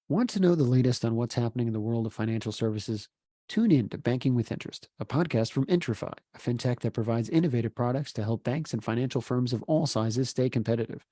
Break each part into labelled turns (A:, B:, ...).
A: Want to know the latest on what's happening in the world of financial services? Tune in to Banking with Interest, a podcast from IntraFi, a fintech that provides innovative products to help banks and financial firms of all sizes stay competitive.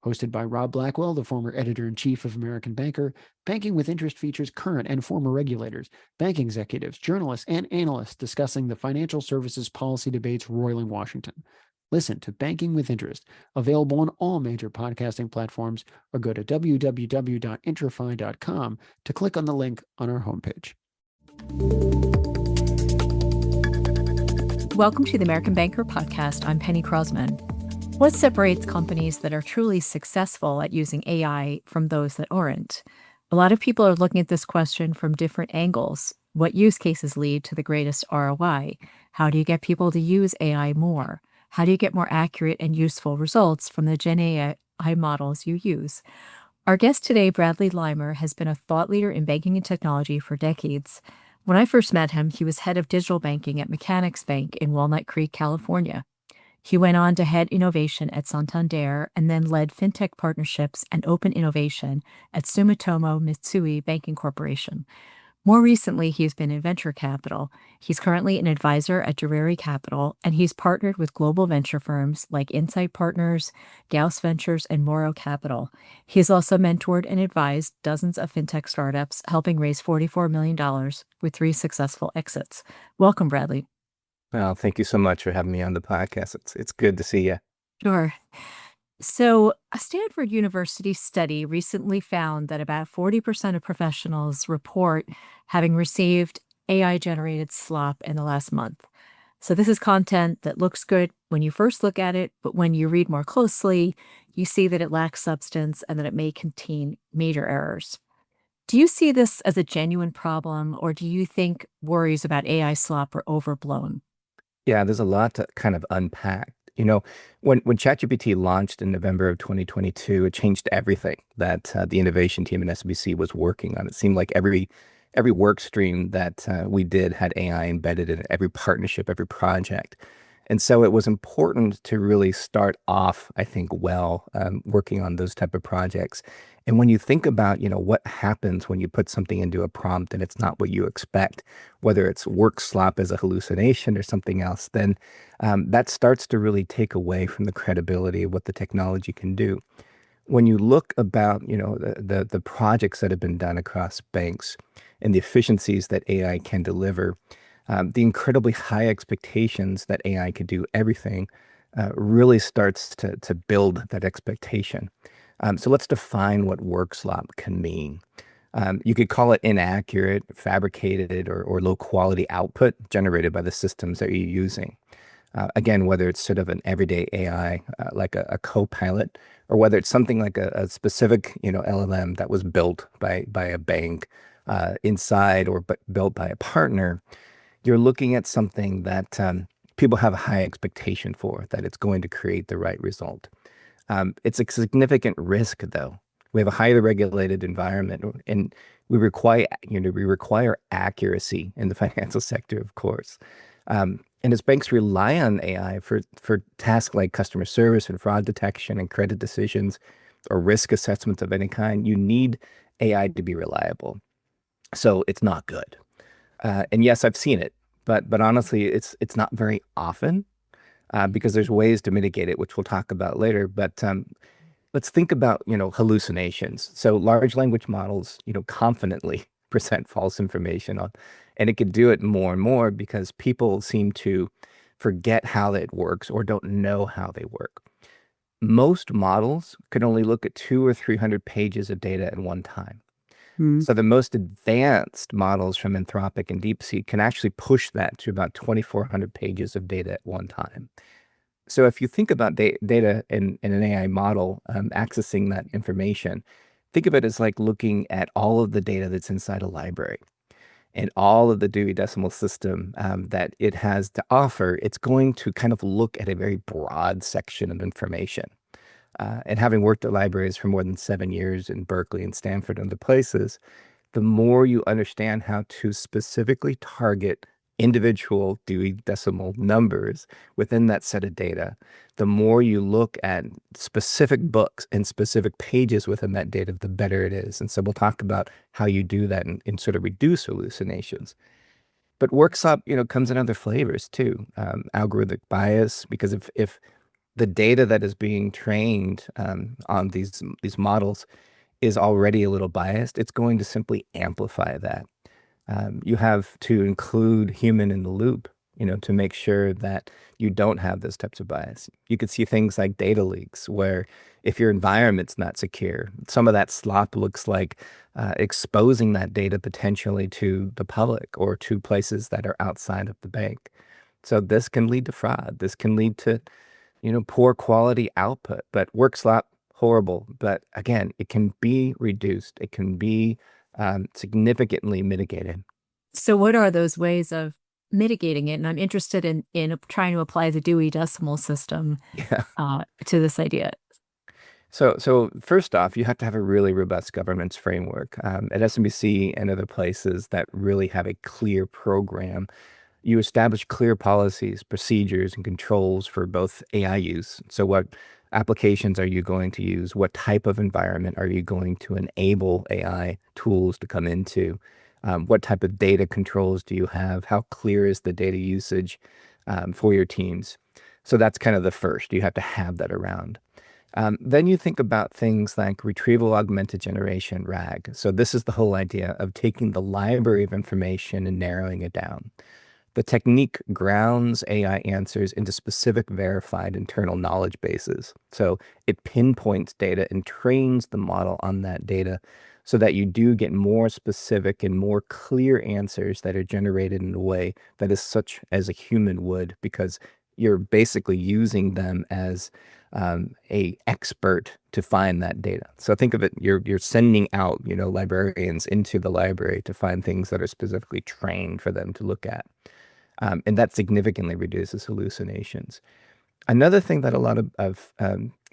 A: Hosted by Rob Blackwell, the former editor in chief of American Banker, Banking with Interest features current and former regulators, bank executives, journalists, and analysts discussing the financial services policy debates roiling Washington. Listen to Banking with Interest, available on all major podcasting platforms, or go to www.intrafy.com to click on the link on our homepage.
B: Welcome to the American Banker podcast. I'm Penny Crosman. What separates companies that are truly successful at using AI from those that aren't? A lot of people are looking at this question from different angles. What use cases lead to the greatest ROI? How do you get people to use AI more? How do you get more accurate and useful results from the Gen AI models you use? Our guest today, Bradley Lemer, has been a thought leader in banking and technology for decades. When I first met him, he was head of digital banking at Mechanics Bank in Walnut Creek, California. He went on to head innovation at Santander and then led FinTech partnerships and open innovation at Sumitomo Mitsui Banking Corporation. More recently, he's been in venture capital. He's currently an advisor at REI Capital, and he's partnered with global venture firms like Insight Partners, Gause Ventures, and Morrow Capital. He's also mentored and advised dozens of fintech startups, helping raise $44 million with 3 successful exits. Welcome, Bradley.
C: Well, thank you so much for having me on the podcast. It's good to see you.
B: Sure. So, a Stanford University study recently found that about 40% of professionals report having received AI-generated slop in the last month. So this is content that looks good when you first look at it, but when you read more closely, you see that it lacks substance and that it may contain major errors. Do you see this as a genuine problem, or do you think worries about AI slop are overblown?
C: Yeah, there's a lot to kind of unpack. When ChatGPT launched in November of 2022, it changed everything that the innovation team in SBC was working on. It seemed like every work stream that we did had AI embedded in it, every partnership, every project. And so it was important to really start off, I think, working on those type of projects. And when you think about, what happens when you put something into a prompt and it's not what you expect, whether it's Workslop as a hallucination or something else, then that starts to really take away from the credibility of what the technology can do. When you look about, the projects that have been done across banks and the efficiencies that AI can deliver, the incredibly high expectations that AI could do everything really starts to build that expectation. So let's define what Workslop can mean. You could call it inaccurate, fabricated, or low quality output generated by the systems that you're using. Again, whether it's sort of an everyday AI like a co-pilot, or whether it's something like a specific LLM that was built by a bank inside or built by a partner, you're looking at something that people have a high expectation for, that it's going to create the right result. It's a significant risk, though. We have a highly regulated environment, and we require accuracy in the financial sector, of course. And as banks rely on AI for tasks like customer service and fraud detection and credit decisions or risk assessments of any kind, you need AI to be reliable. So it's not good. And yes, I've seen it, but honestly, it's not very often because there's ways to mitigate it, which we'll talk about later. But let's think about hallucinations. So large language models confidently present false information and it could do it more and more because people seem to forget how it works or don't know how they work. Most models can only look at 200 or 300 pages of data at one time. So the most advanced models from Anthropic and DeepSeek can actually push that to about 2,400 pages of data at one time. So if you think about data in an AI model accessing that information, think of it as like looking at all of the data that's inside a library and all of the Dewey Decimal System that it has to offer. It's going to kind of look at a very broad section of information. And having worked at libraries for more than 7 years in Berkeley and Stanford and other places, the more you understand how to specifically target individual Dewey Decimal numbers within that set of data, the more you look at specific books and specific pages within that data, the better it is. And so we'll talk about how you do that and sort of reduce hallucinations. But Workslop, comes in other flavors too. Algorithmic bias, because if the data that is being trained on these models is already a little biased, it's going to simply amplify that. You have to include human in the loop, to make sure that you don't have those types of bias. You could see things like data leaks, where if your environment's not secure, some of that slop looks like exposing that data potentially to the public or to places that are outside of the bank. So this can lead to fraud. This can lead to, poor quality output. But Workslop, horrible. But again, it can be reduced. It can be significantly mitigated.
B: So what are those ways of mitigating it? And I'm interested in trying to apply the Dewey Decimal System
C: Yeah.
B: to this idea.
C: So first off, you have to have a really robust governance framework. At SMBC and other places that really have a clear program, you establish clear policies, procedures, and controls for both AI use. So what applications are you going to use? What type of environment are you going to enable AI tools to come into? What type of data controls do you have? How clear is the data usage for your teams? So that's kind of the first. You have to have that around. Then you think about things like retrieval augmented generation, RAG. So this is the whole idea of taking the library of information and narrowing it down. The technique grounds AI answers into specific verified internal knowledge bases. So it pinpoints data and trains the model on that data so that you do get more specific and more clear answers that are generated in a way that is such as a human would, because you're basically using them as a expert to find that data. So think of it, you're sending out, librarians into the library to find things that are specifically trained for them to look at. And that significantly reduces hallucinations. Another thing that a lot of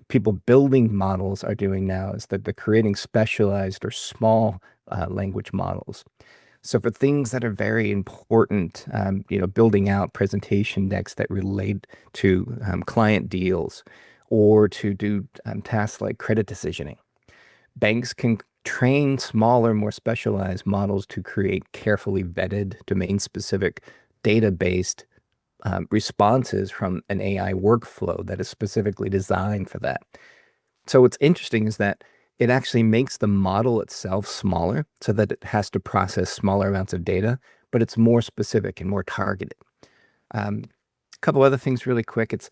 C: people building models are doing now is that they're creating specialized or small language models. So for things that are very important, building out presentation decks that relate to client deals or to do tasks like credit decisioning, banks can train smaller, more specialized models to create carefully vetted, domain-specific, data-based responses from an AI workflow that is specifically designed for that. So what's interesting is that it actually makes the model itself smaller so that it has to process smaller amounts of data, but it's more specific and more targeted. A couple other things really quick. It's,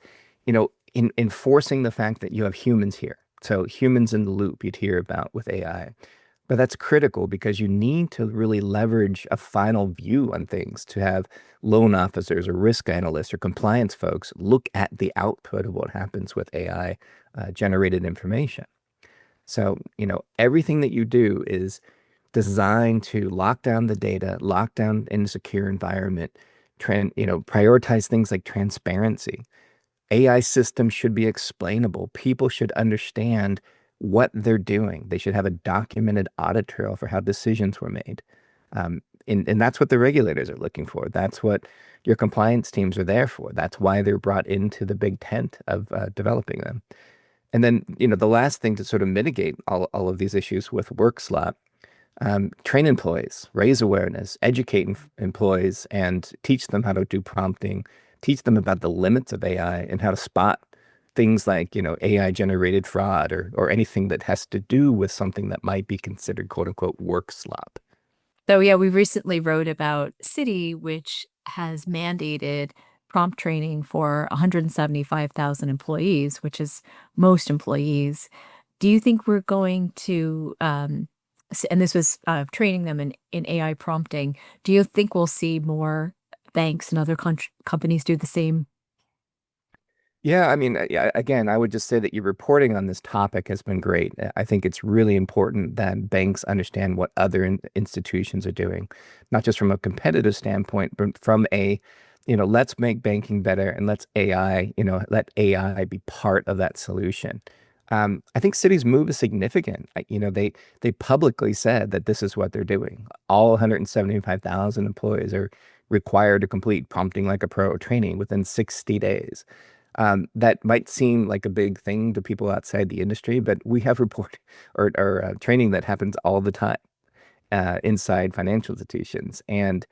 C: in enforcing the fact that you have humans here. So humans in the loop you'd hear about with AI. But that's critical because you need to really leverage a final view on things to have loan officers or risk analysts or compliance folks look at the output of what happens with AI generated information. So, everything that you do is designed to lock down the data, lock down in a secure environment, prioritize things like transparency. AI systems should be explainable. People should understand what they're doing. They should have a documented audit trail for how decisions were made. And that's what the regulators are looking for. That's what your compliance teams are there for. That's why they're brought into the big tent of developing them. And then, the last thing to sort of mitigate all of these issues with Workslop, train employees, raise awareness, educate employees, and teach them how to do prompting, teach them about the limits of AI and how to spot things like, AI generated fraud or anything that has to do with something that might be considered quote unquote Workslop.
B: So yeah, we recently wrote about Citi, which has mandated prompt training for 175,000 employees, which is most employees. Do you think we're going to, and this was training them in AI prompting, do you think we'll see more banks and other companies do the same?
C: Yeah, I mean, again, I would just say that your reporting on this topic has been great. I think it's really important that banks understand what other institutions are doing, not just from a competitive standpoint, but from a, let's make banking better and let's AI, let AI be part of that solution. I think Citi's move is significant. They publicly said that this is what they're doing. All 175,000 employees are required to complete prompting like a pro training within 60 days. That might seem like a big thing to people outside the industry, but we have report or training that happens all the time inside financial institutions. And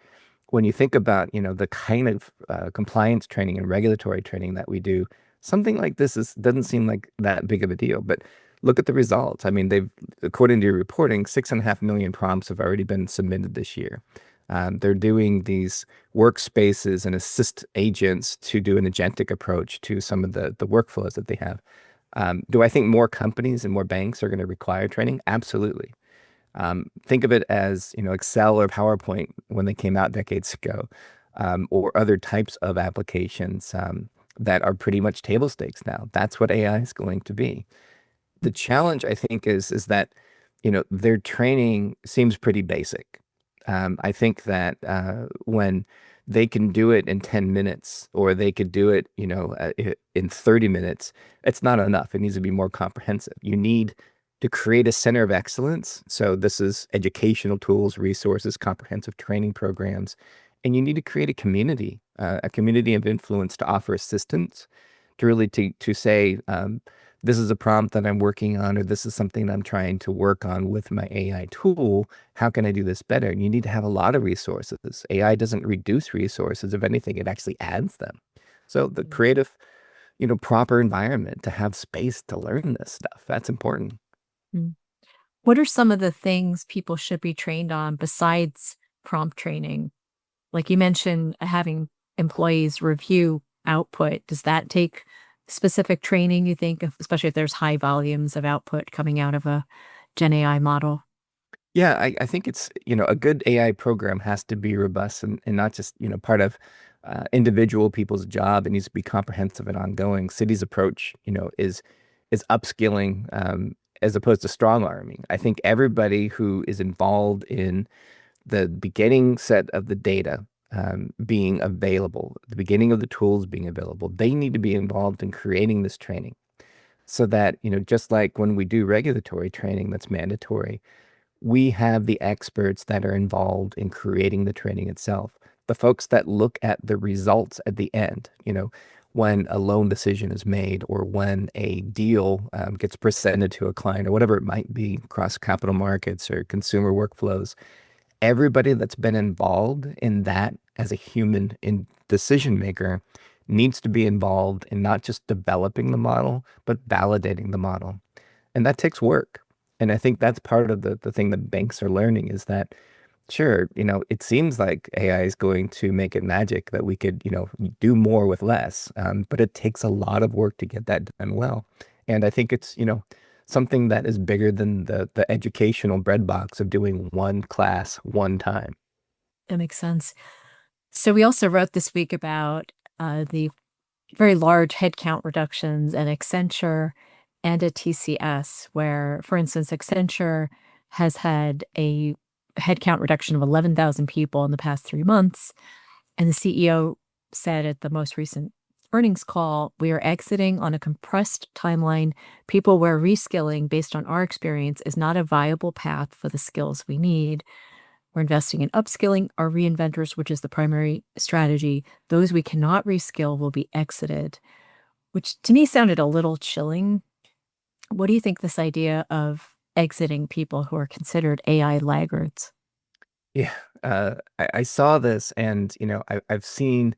C: when you think about, the kind of compliance training and regulatory training that we do, something like this doesn't seem like that big of a deal. But look at the results. I mean, according to your reporting, 6.5 million prompts have already been submitted this year. They're doing these workspaces and assist agents to do an agentic approach to some of the workflows that they have. Do I think more companies and more banks are going to require training? Absolutely. Think of it as, Excel or PowerPoint when they came out decades ago, or other types of applications that are pretty much table stakes now. That's what AI is going to be. The challenge, I think, is that, their training seems pretty basic. I think that when they can do it in 10 minutes or they could do it, in 30 minutes, it's not enough. It needs to be more comprehensive. You need to create a center of excellence. So this is educational tools, resources, comprehensive training programs, and you need to create a community of influence to offer assistance, to really to say, this is a prompt that I'm working on, or this is something I'm trying to work on with my AI tool. How can I do this better? And you need to have a lot of resources. AI doesn't reduce resources. If anything, it actually adds them. So the creative, proper environment to have space to learn this stuff, that's important.
B: Mm. What are some of the things people should be trained on besides prompt training? Like you mentioned, having employees review output. Does that take specific training, you think, especially if there's high volumes of output coming out of a Gen AI model?
C: Yeah, I think it's, a good AI program has to be robust and not just, part of individual people's job. It needs to be comprehensive and ongoing. City's approach, is upskilling as opposed to strong arming. I think everybody who is involved in the beginning set of the data being available, the beginning of the tools being available, they need to be involved in creating this training so that, just like when we do regulatory training that's mandatory, we have the experts that are involved in creating the training itself. The folks that look at the results at the end, when a loan decision is made or when a deal gets presented to a client or whatever it might be across capital markets or consumer workflows, everybody that's been involved in that as a human decision maker needs to be involved in not just developing the model, but validating the model. And that takes work. And I think that's part of the thing that banks are learning is that, sure, it seems like AI is going to make it magic that we could, do more with less. But it takes a lot of work to get that done well. And I think it's, something that is bigger than the educational breadbox of doing one class one time.
B: That makes sense. So we also wrote this week about the very large headcount reductions at Accenture and at TCS, where, for instance, Accenture has had a headcount reduction of 11,000 people in the past 3 months. And the CEO said at the most recent earnings call, we are exiting on a compressed timeline. People where reskilling based on our experience is not a viable path for the skills we need. We're investing in upskilling our reinventors, which is the primary strategy. Those we cannot reskill will be exited, which to me sounded a little chilling. What do you think this idea of exiting people who are considered AI laggards?
C: Yeah, I saw this and, I've seen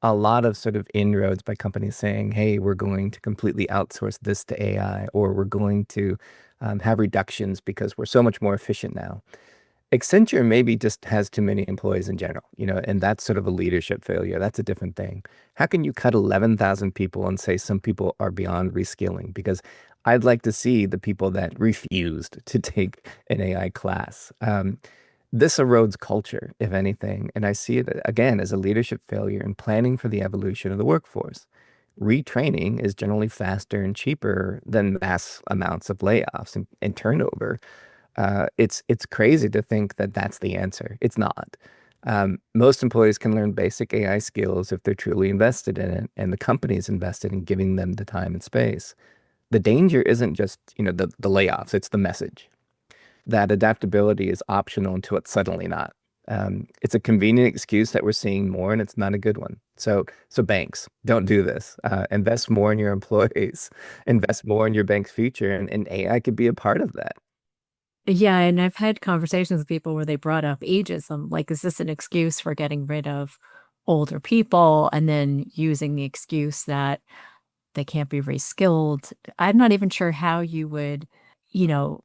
C: a lot of sort of inroads by companies saying, hey, we're going to completely outsource this to AI, or we're going to have reductions because we're so much more efficient now. Accenture maybe just has too many employees in general, and that's sort of a leadership failure. That's a different thing. How can you cut 11,000 people and say some people are beyond reskilling? Because I'd like to see the people that refused to take an AI class. This erodes culture, if anything, and I see it again as a leadership failure in planning for the evolution of the workforce. Retraining is generally faster and cheaper than mass amounts of layoffs and turnover. It's crazy to think that that's the answer. It's not. Most employees can learn basic AI skills if they're truly invested in it, and the company is invested in giving them the time and space. The danger isn't just, the layoffs, it's the message that adaptability is optional until it's suddenly not. It's a convenient excuse that we're seeing more, and it's not a good one. So banks, don't do this. Invest more in your employees, invest more in your bank's future, and AI could be a part of that.
B: Yeah, and I've had conversations with people where they brought up ageism. Like, is this an excuse for getting rid of older people and then using the excuse that they can't be reskilled? I'm not even sure how you would,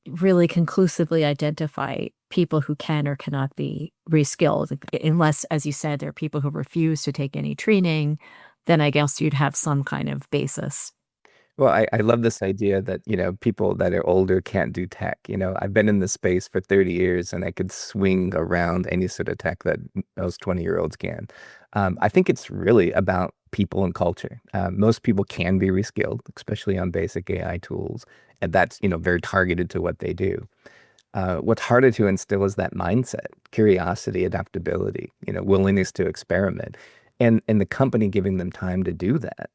B: really conclusively identify people who can or cannot be reskilled, unless, as you said, there are people who refuse to take any training. Then I guess you'd have some kind of basis.
C: Well, I love this idea that, people that are older can't do tech. I've been in this space for 30 years and I could swing around any sort of tech that those 20-year-olds can. I think it's really about people and culture. Most people can be reskilled, especially on basic AI tools, and that's, very targeted to what they do. What's harder to instill is that mindset, curiosity, adaptability, willingness to experiment, and the company giving them time to do that.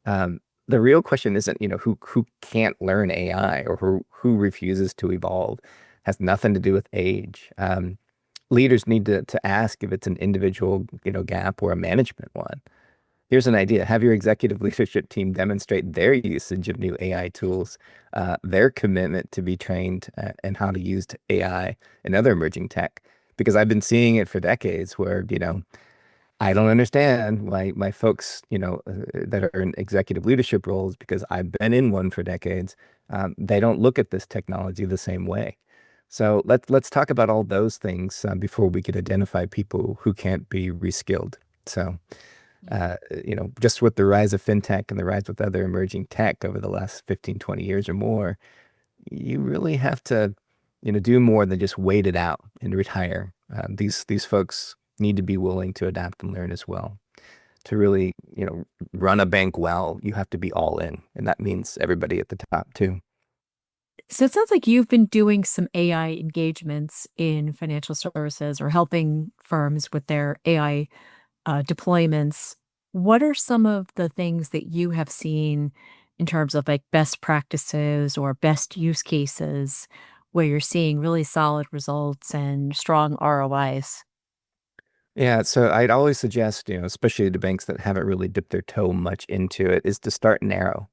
C: Um, the real question isn't, who can't learn AI or who refuses to evolve. Has nothing to do with age. Leaders need to ask if it's an individual, gap or a management one. Here's an idea. Have your executive leadership team demonstrate their usage of new AI tools, their commitment to be trained and how to use AI and other emerging tech. Because I've been seeing it for decades where, I don't understand why my folks, that are in executive leadership roles, because I've been in one for decades, they don't look at this technology the same way. So let's talk about all those things before we could identify people who can't be reskilled. So just with the rise of fintech and the rise with other emerging tech over the last 15, 20 years or more, you really have to, do more than just wait it out and retire. These folks need to be willing to adapt and learn as well. To really, run a bank well, you have to be all in, and that means everybody at the top too.
B: So it sounds like you've been doing some AI engagements in financial services or helping firms with their AI deployments. What are some of the things that you have seen in terms of like best practices or best use cases where you're seeing really solid results and strong ROIs?
C: Yeah, so I'd always suggest, especially to banks that haven't really dipped their toe much into it, is to start narrow.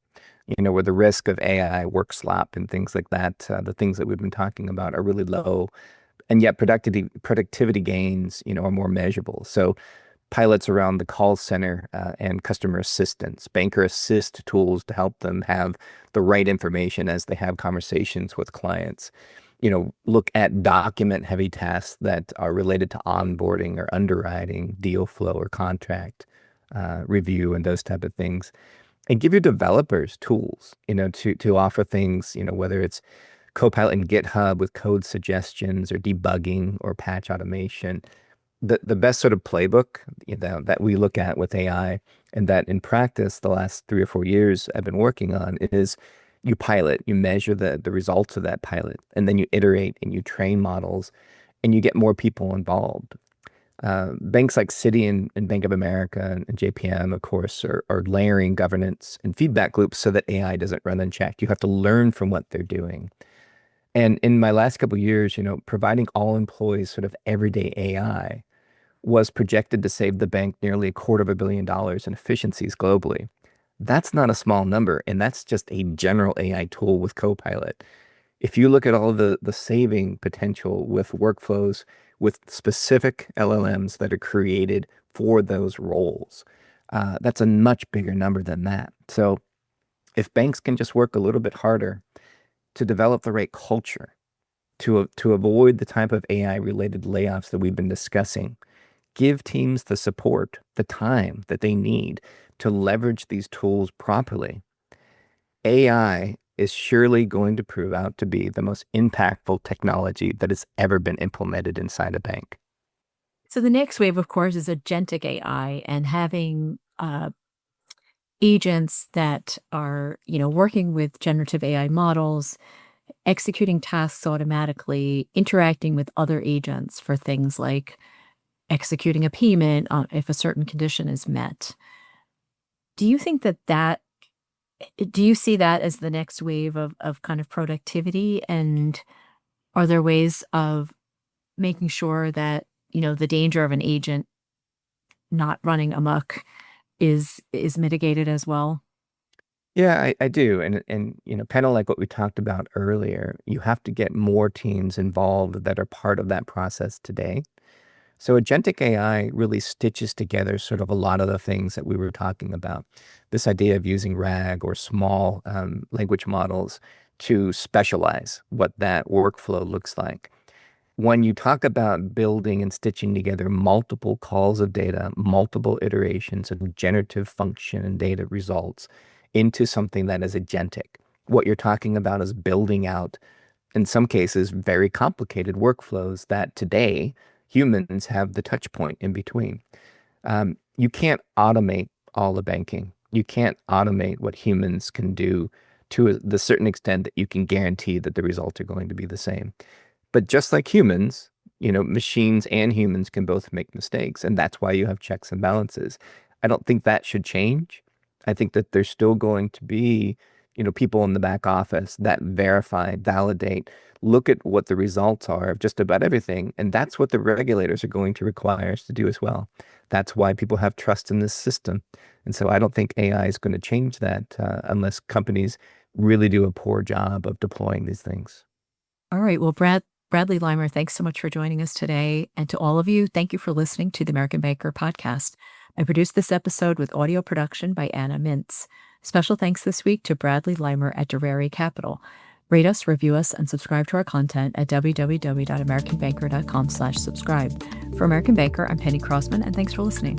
C: Where the risk of AI, Workslop, and things like that, the things that we've been talking about are really low, and yet productivity gains, are more measurable. So pilots around the call center and customer assistance, banker assist tools to help them have the right information as they have conversations with clients. Look at document heavy tasks that are related to onboarding or underwriting, deal flow or contract review and those type of things. And give your developers tools, to offer things, whether it's Copilot in GitHub with code suggestions or debugging or patch automation. The best sort of playbook, that we look at with AI and that in practice the last 3 or 4 years I've been working on is you pilot, you measure the results of that pilot, and then you iterate and you train models and you get more people involved. Banks like Citi and Bank of America and JPM, of course, are layering governance and feedback loops so that AI doesn't run unchecked. You have to learn from what they're doing. And in my last couple of years, providing all employees sort of everyday AI was projected to save the bank nearly $250 million in efficiencies globally. That's not a small number, and that's just a general AI tool with Copilot. If you look at all the saving potential with workflows with specific LLMs that are created for those roles, that's a much bigger number than that. So if banks can just work a little bit harder to develop the right culture, to avoid the type of AI related layoffs that we've been discussing, give teams the support, the time that they need to leverage these tools properly, AI is surely going to prove out to be the most impactful technology that has ever been implemented inside a bank.
B: So the next wave, of course, is agentic AI and having agents that are, working with generative AI models, executing tasks automatically, interacting with other agents for things like executing a payment if a certain condition is met. Do you think do you see that as the next wave of kind of productivity? And are there ways of making sure that the danger of an agent not running amok is mitigated as well?
C: Yeah, I do. And kind of like what we talked about earlier, you have to get more teams involved that are part of that process today. So agentic AI really stitches together sort of a lot of the things that we were talking about. This idea of using RAG or small language models to specialize what that workflow looks like. When you talk about building and stitching together multiple calls of data, multiple iterations of generative function and data results into something that is agentic, what you're talking about is building out, in some cases, very complicated workflows that today humans have the touch point in between. You can't automate all the banking. You can't automate what humans can do to the certain extent that you can guarantee that the results are going to be the same. But just like humans, machines and humans can both make mistakes, and that's why you have checks and balances. I don't think that should change. I think that there's still going to be, people in the back office that verify, validate, look at what the results are of just about everything, and that's what the regulators are going to require us to do as well. That's why people have trust in this system. And so I don't think AI is going to change that unless companies really do a poor job of deploying these things.
B: All right. Well, Bradley Lemer, thanks so much for joining us today. And to all of you, thank you for listening to the American Banker podcast. I produced this episode with audio production by Anna Mintz. Special thanks this week to Bradley Lemer at REI Capital. Rate us, review us, and subscribe to our content at www.americanbanker.com/subscribe. For American Banker, I'm Penny Crosman, and thanks for listening.